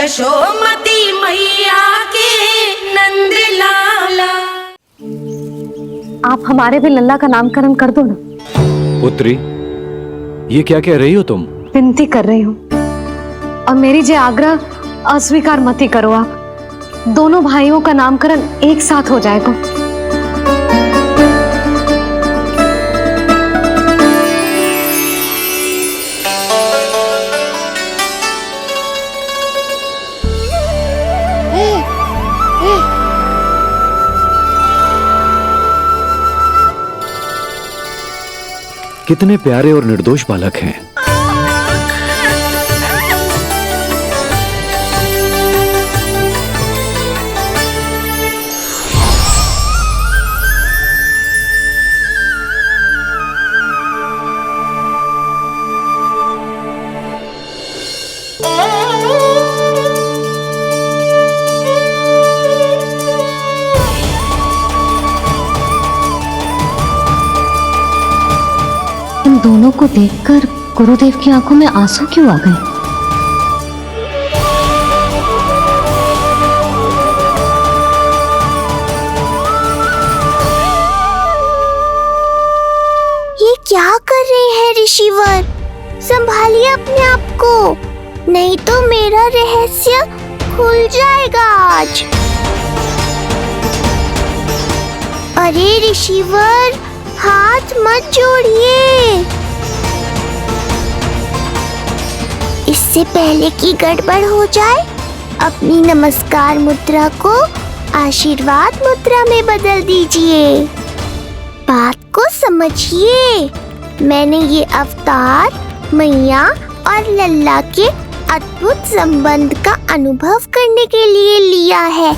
यशोमती मैया के नंद लाला। आप हमारे भी लल्ला का नामकरण कर दो ना। पुत्री, ये क्या कह रही हो तुम? विनती कर रही हूँ, और मेरी जे आग्रह अस्वीकार मत ही करो। आप दोनों भाइयों का नामकरण एक साथ हो जाएगा। कितने प्यारे और निर्दोष बालक हैं। इन दोनों को देखकर गुरुदेव की आंखों में आंसू क्यों आ गए? ये क्या कर रहे हैं ऋषिवर? संभालिए अपने आप को, नहीं तो मेरा रहस्य खुल जाएगा आज। अरे ऋषिवर, हाथ मत जोड़िए। इससे पहले कि गड़बड़ हो जाए, अपनी नमस्कार मुद्रा को आशीर्वाद मुद्रा में बदल दीजिए। बात को समझिए, मैंने ये अवतार मैया और लल्ला के अद्भुत संबंध का अनुभव करने के लिए लिया है,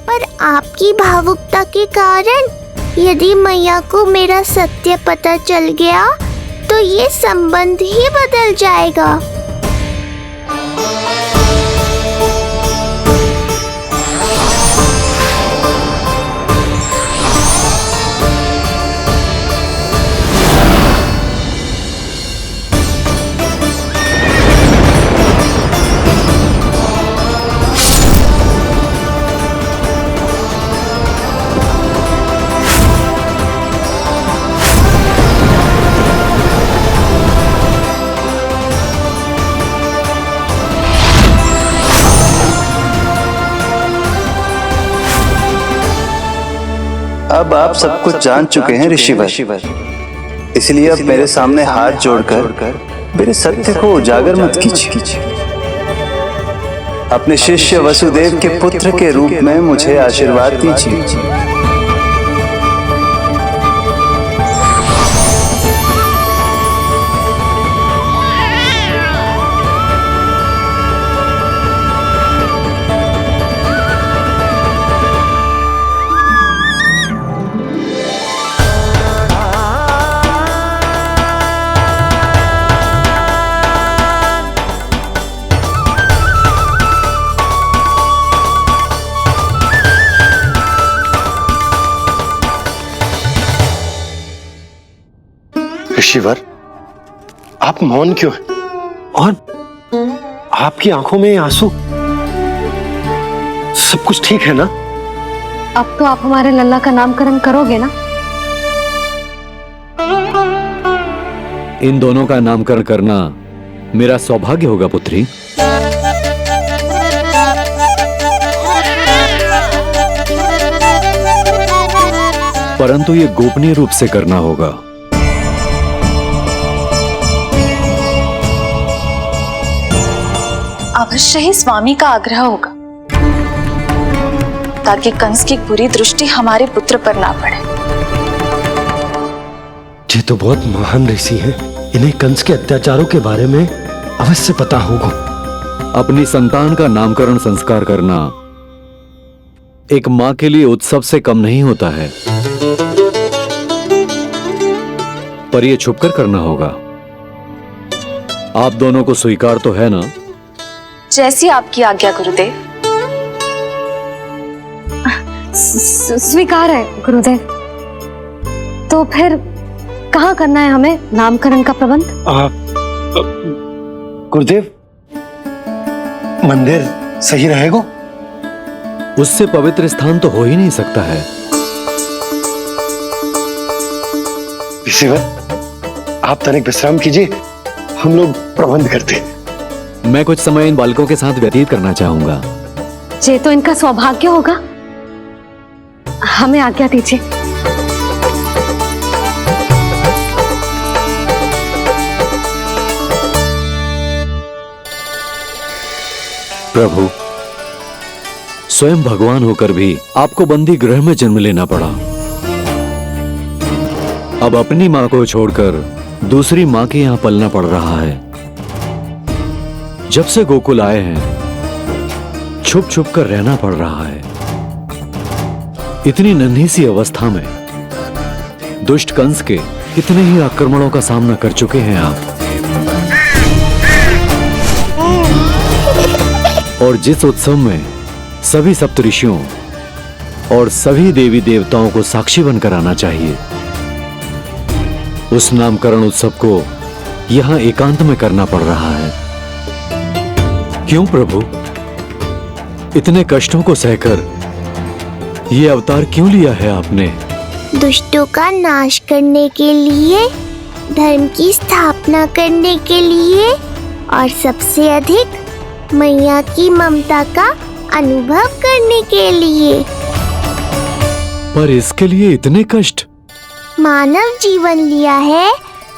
पर आपकी भावुकता के कारण यदि मैया को मेरा सत्य पता चल गया तो ये संबंध ही बदल जाएगा। अब आप सब कुछ जान चुके हैं ऋषिवर, इसलिए अब मेरे सामने हाथ जोड़कर मेरे सत्य को उजागर मत कीजिए। अपने शिष्य वसुदेव के पुत्र के रूप में मुझे आशीर्वाद दीजिए। ऋषिवर, आप मौन क्यों हैं? और आपकी आंखों में आंसू? सब कुछ ठीक है ना? अब तो आप हमारे लल्ला का नामकरण करोगे ना? इन दोनों का नामकरण करना मेरा सौभाग्य होगा पुत्री। परंतु ये गोपनीय रूप से करना होगा। अवश्य ही स्वामी का आग्रह होगा, ताकि कंस की बुरी दृष्टि हमारे पुत्र पर ना पड़े। ये तो बहुत महान ऋषि हैं, इन्हें कंस के अत्याचारों के बारे में अवश्य पता होगा। अपनी संतान का नामकरण संस्कार करना एक मां के लिए उत्सव से कम नहीं होता है, पर यह छुपकर करना होगा। आप दोनों को स्वीकार तो है ना? जैसी आपकी आज्ञा गुरुदेव। स्वीकार है गुरुदेव। तो फिर कहाँ करना है हमें नामकरण का प्रबंध? गुरुदेव, मंदिर सही रहेगा? उससे पवित्र स्थान तो हो ही नहीं सकता है। ऋषिवर, आप तनिक विश्राम कीजिए, हम लोग प्रबंध करते हैं। मैं कुछ समय इन बालकों के साथ व्यतीत करना चाहूंगा। ये तो इनका सौभाग्य होगा। हमें आज्ञा दीजिए। प्रभु, स्वयं भगवान होकर भी आपको बंदी गृह में जन्म लेना पड़ा। अब अपनी मां को छोड़कर दूसरी मां के यहां पलना पड़ रहा है। जब से गोकुल आए हैं छुप छुप कर रहना पड़ रहा है। इतनी नन्ही सी अवस्था में दुष्ट कंस के कितने ही आक्रमणों का सामना कर चुके हैं आप। और जिस उत्सव में सभी सप्तऋषियों और सभी देवी देवताओं को साक्षी बनकर आना चाहिए, उस नामकरण उत्सव को यहां एकांत में करना पड़ रहा है। क्यों प्रभु, इतने कष्टों को सहकर ये अवतार क्यों लिया है आपने? दुष्टों का नाश करने के लिए, धर्म की स्थापना करने के लिए और सबसे अधिक मैया की ममता का अनुभव करने के लिए। पर इसके लिए इतने कष्ट? मानव जीवन लिया है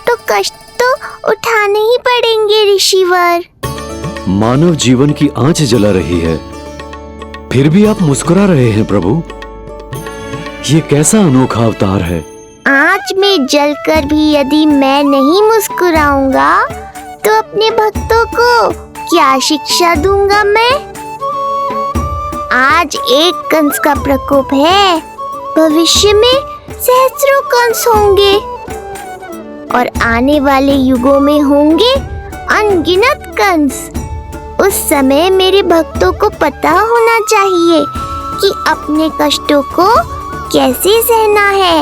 तो कष्ट तो उठाने ही पड़ेंगे ऋषिवर। मानव जीवन की आंच जला रही है, फिर भी आप मुस्कुरा रहे हैं प्रभु। ये कैसा अनोखा अवतार है। आंच में जलकर भी यदि मैं नहीं मुस्कुराऊंगा तो अपने भक्तों को क्या शिक्षा दूंगा मैं? आज एक कंस का प्रकोप है, भविष्य में सहस्रों कंस होंगे और आने वाले युगों में होंगे अनगिनत कंस। उस समय मेरे भक्तों को पता होना चाहिए कि अपने कष्टों को कैसे सहना है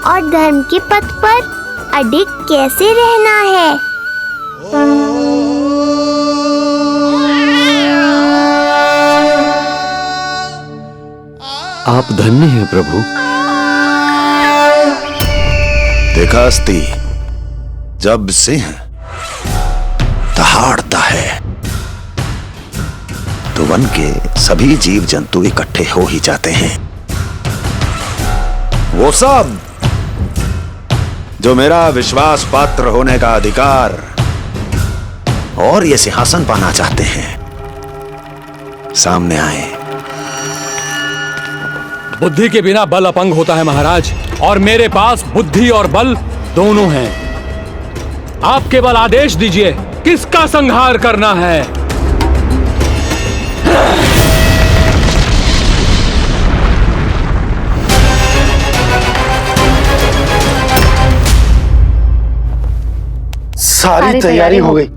और धर्म के पथ पर अडिग कैसे रहना है। आप धन्य हैं प्रभु। देखा अस्ति, जब सिंह दहाड़ता है तो वन के सभी जीव जंतु इकट्ठे हो ही जाते हैं। वो सब जो मेरा विश्वास पात्र होने का अधिकार और ये सिंहासन पाना चाहते हैं, सामने आए। बुद्धि के बिना बल अपंग होता है महाराज, और मेरे पास बुद्धि और बल दोनों हैं। आप केवल आदेश दीजिए किसका संहार करना है। सारी तैयारी हो गई।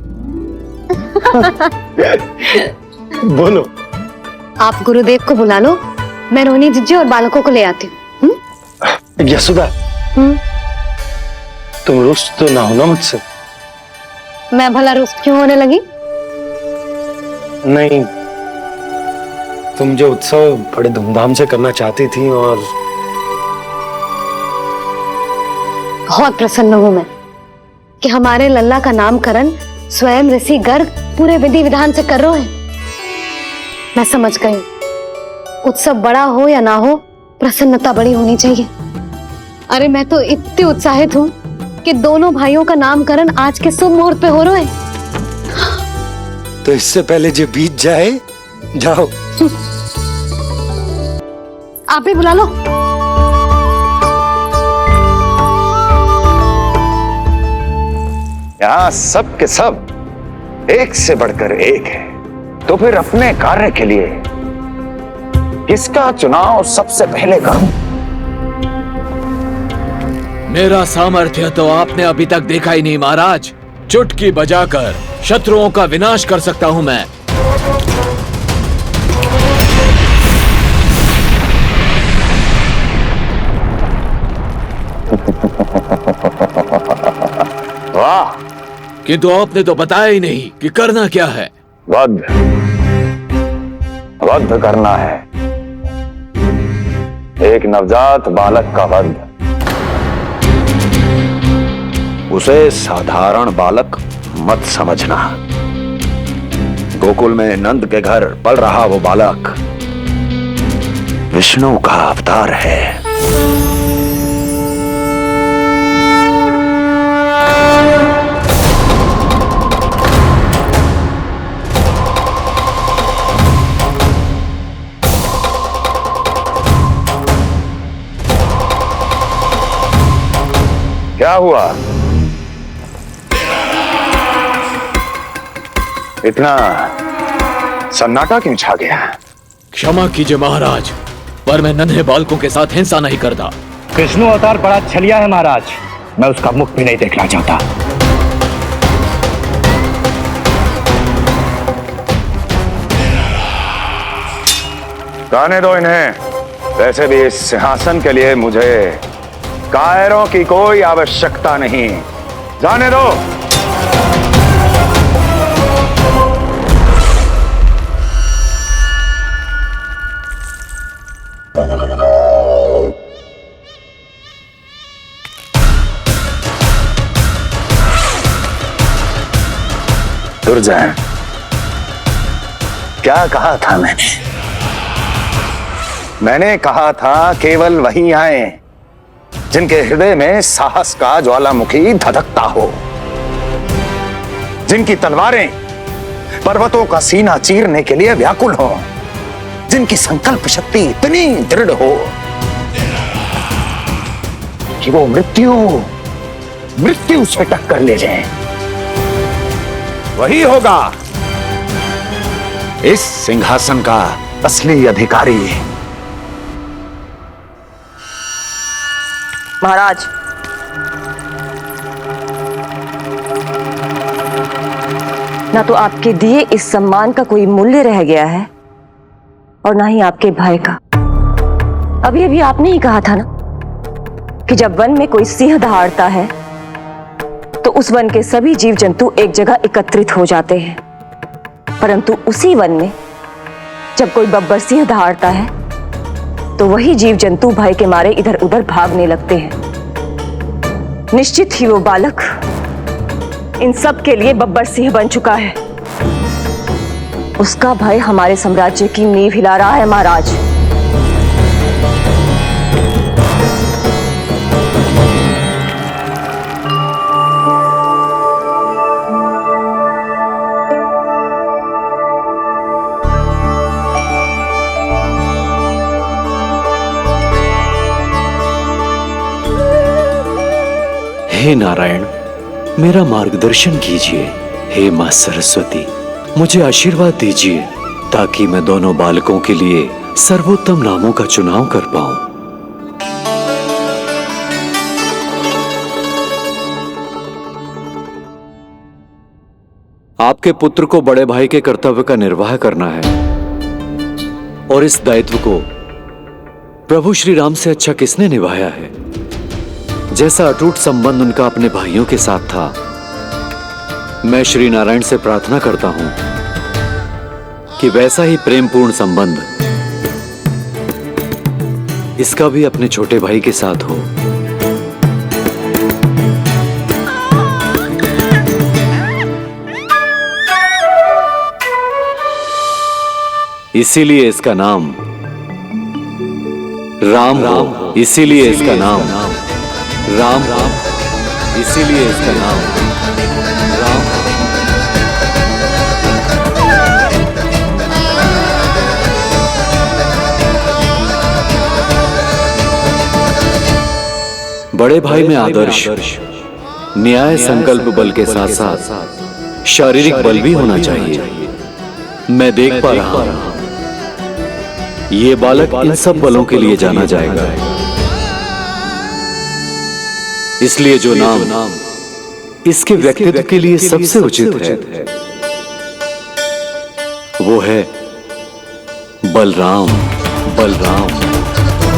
बोलो। आप गुरुदेव को बुला लो, मैं रोहिणी जीजी और बालकों को ले आती हूँ। यशोदा, तुम रुष्ट तो ना हो ना मुझसे? मैं भला रुष्ट क्यों होने लगी? नहीं, तुम जो उत्सव बड़े धूमधाम से करना चाहती थी और बहुत प्रसन्न हूँ मैं कि हमारे लल्ला का नामकरण स्वयं ऋषि गर्ग पूरे विधि विधान से कर रहे हैं। मैं समझ गई, उत्सव बड़ा हो या ना हो, प्रसन्नता बड़ी होनी चाहिए। अरे मैं तो इतनी उत्साहित हूँ कि दोनों भाइयों का नामकरण आज के शुभ मुहूर्त पे हो रहे हैं। तो इससे पहले जो बीत जाए, जाओ। आप भी बुला लो। यहाँ सब के सब एक से बढ़कर एक है, तो फिर अपने कार्य के लिए किसका चुनाव सबसे पहले करूं? मेरा सामर्थ्य तो आपने अभी तक देखा ही नहीं महाराज। चुटकी बजाकर शत्रुओं का विनाश कर सकता हूं मैं। वाह! किंतु आपने तो बताया ही नहीं कि करना क्या है। वध वध करना है, एक नवजात बालक का वध। उसे साधारण बालक मत समझना। गोकुल में नंद के घर पल रहा वो बालक विष्णु का अवतार है। क्या हुआ? इतना सन्नाटा क्यों छा गया? क्षमा कीजिए महाराज, पर मैं नन्हे बालकों के साथ हिंसा नहीं करता। विष्णु अवतार बड़ा छलिया है महाराज, मैं उसका मुख भी नहीं देखना चाहता। जाने दो इन्हें। वैसे भी इस सिंहासन के लिए मुझे कायरों की कोई आवश्यकता नहीं। जाने दो। दुर्जन, क्या कहा था मैंने कहा था केवल वही आए जिनके हृदय में साहस का ज्वालामुखी धधकता हो, जिनकी तलवारें पर्वतों का सीना चीरने के लिए व्याकुल हो, जिनकी संकल्प शक्ति इतनी दृढ़ हो कि वो मृत्यु से टक्कर ले जाए। वही होगा इस सिंहासन का असली अधिकारी। महाराज, ना तो आपके दिए इस सम्मान का कोई मूल्य रह गया है और ना ही आपके भय का। अभी अभी आपने ही कहा था ना कि जब वन में कोई सिंह दहाड़ता है तो उस वन के सभी जीव जंतु एक जगह एकत्रित हो जाते हैं, परंतु उसी वन में जब कोई बब्बर सिंह दहाड़ता है तो वही जीव जंतु भय के मारे इधर उधर भागने लगते हैं। निश्चित ही वो बालक इन सब के लिए बब्बर सिंह बन चुका है। उसका भय हमारे साम्राज्य की नींव हिला रहा है महाराज। हे नारायण, मेरा मार्गदर्शन कीजिए। हे मां सरस्वती, मुझे आशीर्वाद दीजिए ताकि मैं दोनों बालकों के लिए सर्वोत्तम नामों का चुनाव कर पाऊं। आपके पुत्र को बड़े भाई के कर्तव्य का निर्वाह करना है और इस दायित्व को प्रभु श्री राम से अच्छा किसने निभाया है? जैसा अटूट संबंध उनका अपने भाइयों के साथ था, मैं श्री नारायण से प्रार्थना करता हूं कि वैसा ही प्रेमपूर्ण संबंध इसका भी अपने छोटे भाई के साथ हो। इसीलिए इसका नाम राम हो। इसीलिए इसका नाम राम, इसीलिए इसका नाम राम। बड़े भाई में आदर्श, न्याय, संकल्प बल के साथ साथ शारीरिक बल भी होना चाहिए। मैं देख पा रहा हूं ये बालक इन सब बलों के लिए जाना जाएगा। इसलिए जो नाम इसके व्यक्तित्व के लिए सबसे उचित है वो है बलराम। बलराम,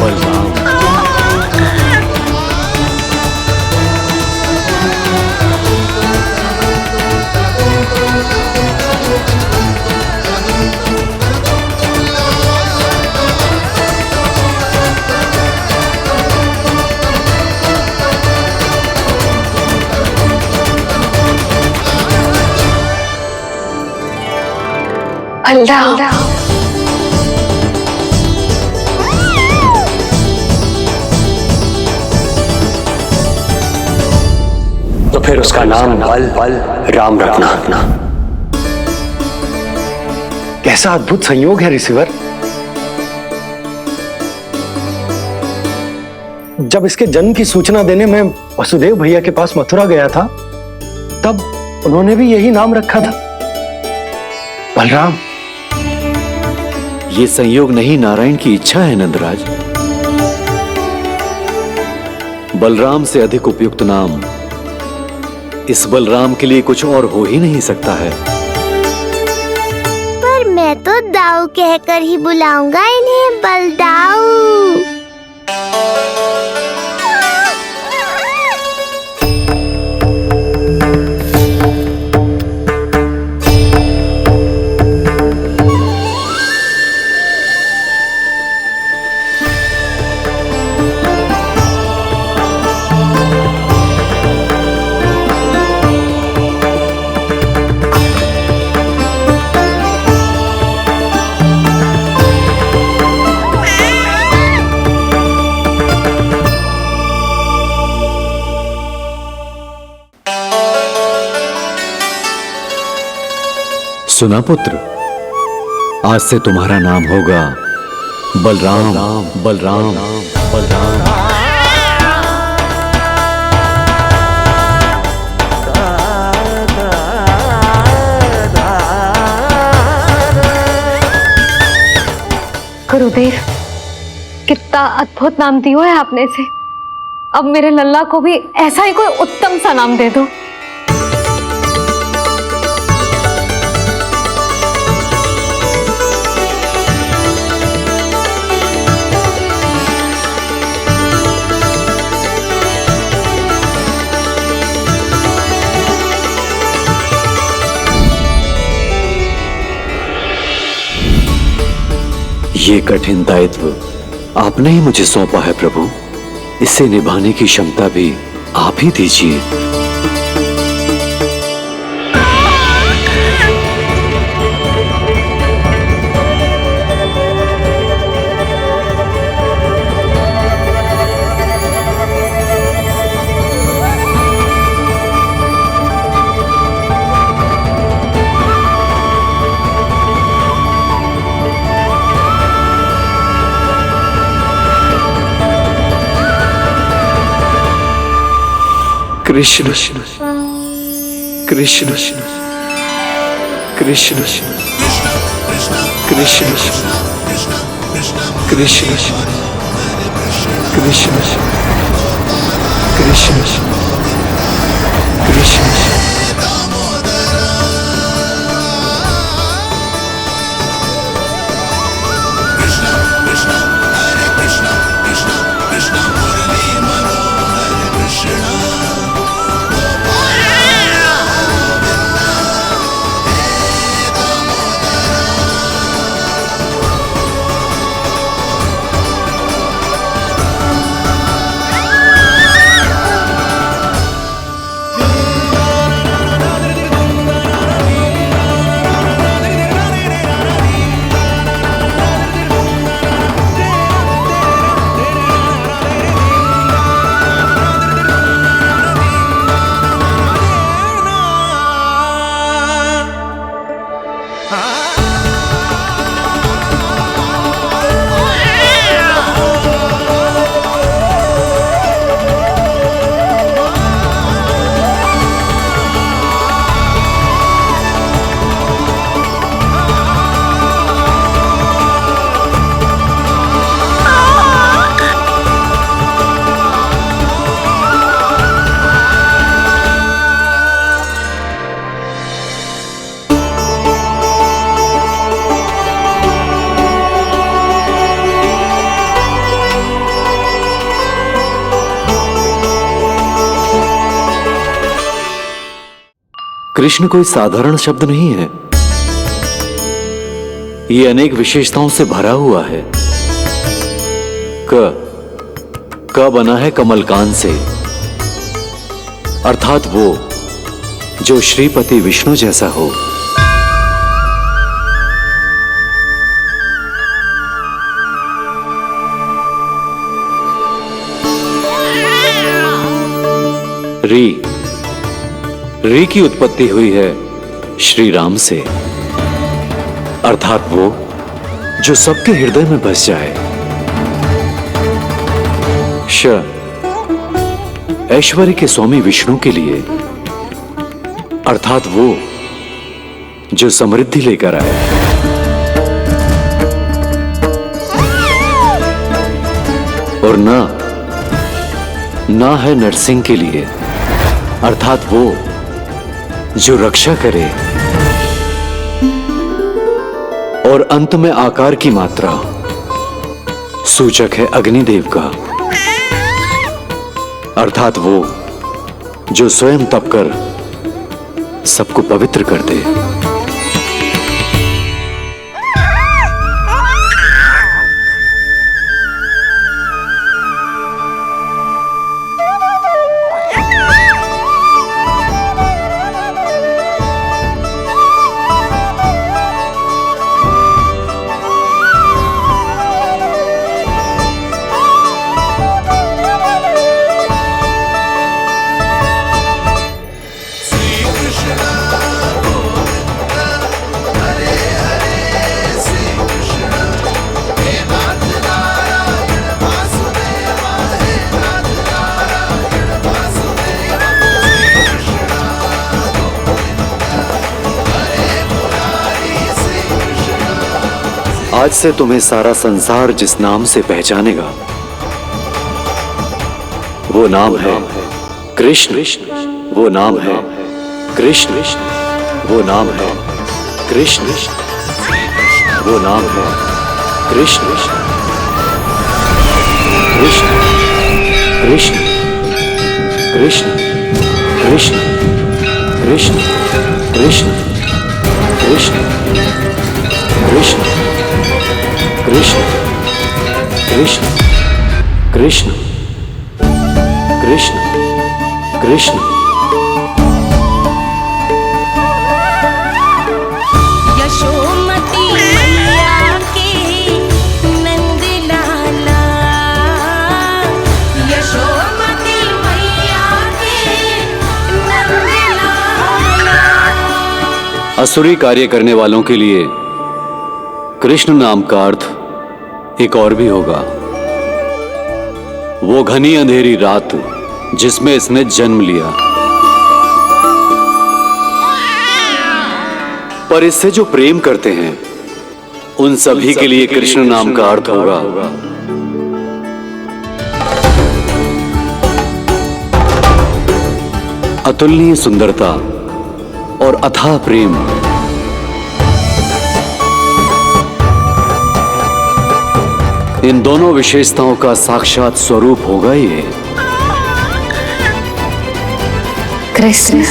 बलराम। बलराम। तो फिर उसका नाम बल राम रखना। कैसा अद्भुत संयोग है रिसीवर। जब इसके जन्म की सूचना देने मैं वसुदेव भैया के पास मथुरा गया था, तब उन्होंने भी यही नाम रखा था, बलराम। ये संयोग नहीं, नारायण की इच्छा है नंदराज। बलराम से अधिक उपयुक्त नाम इस बलराम के लिए कुछ और हो ही नहीं सकता है। पर मैं तो दाऊ कहकर ही बुलाऊंगा इन्हें, बलदाऊ। सुना पुत्र, आज से तुम्हारा नाम होगा बलराम। बलराम बलराम। गुरुदेव, कितना अद्भुत नाम दिया है आपने इसे। अब मेरे लल्ला को भी ऐसा ही कोई उत्तम सा नाम दे दो। ये कठिन दायित्व आपने ही मुझे सौंपा है प्रभु। इसे निभाने की क्षमता भी आप ही दीजिए। कृष्ण कृष्ण कृष्ण कृष्ण कृष्ण कृष्ण कृष्ण कृष्ण। कृष्ण कोई साधारण शब्द नहीं है। ये अनेक विशेषताओं से भरा हुआ है। क बना है कमलकांत से, अर्थात वो जो श्रीपति विष्णु जैसा हो। री की उत्पत्ति हुई है श्री राम से, अर्थात वो जो सबके हृदय में बस जाए। श ऐश्वर्य के स्वामी विष्णु के लिए, अर्थात वो जो समृद्धि लेकर आए। और ना है नरसिंह के लिए, अर्थात वो जो रक्षा करे। और अंत में आकार की मात्रा सूचक है अग्निदेव का, अर्थात वो जो स्वयं तप कर सबको पवित्र कर दे। आज से तुम्हें सारा संसार जिस नाम से पहचानेगा वो नाम है कृष्ण। वो नाम है कृष्ण। वो नाम है कृष्ण। वो नाम है कृष्ण। कृष्ण कृष्ण कृष्ण कृष्ण कृष्ण कृष्ण कृष्ण कृष्ण कृष्ण कृष्ण कृष्ण कृष्ण कृष्ण। यशोमती मैया के नंद लाला, यशोमती मैया के नंद लाला। असुरी कार्य करने वालों के लिए कृष्ण नाम का अर्थ एक और भी होगा। वो घनी अंधेरी रात जिसमें इसने जन्म लिया, पर इससे जो प्रेम करते हैं उन सभी के लिए कृष्ण नाम का अर्थ होगा अतुलनीय सुंदरता और अथाह प्रेम। इन दोनों विशेषताओं का साक्षात स्वरूप होगा ये कृष्ण।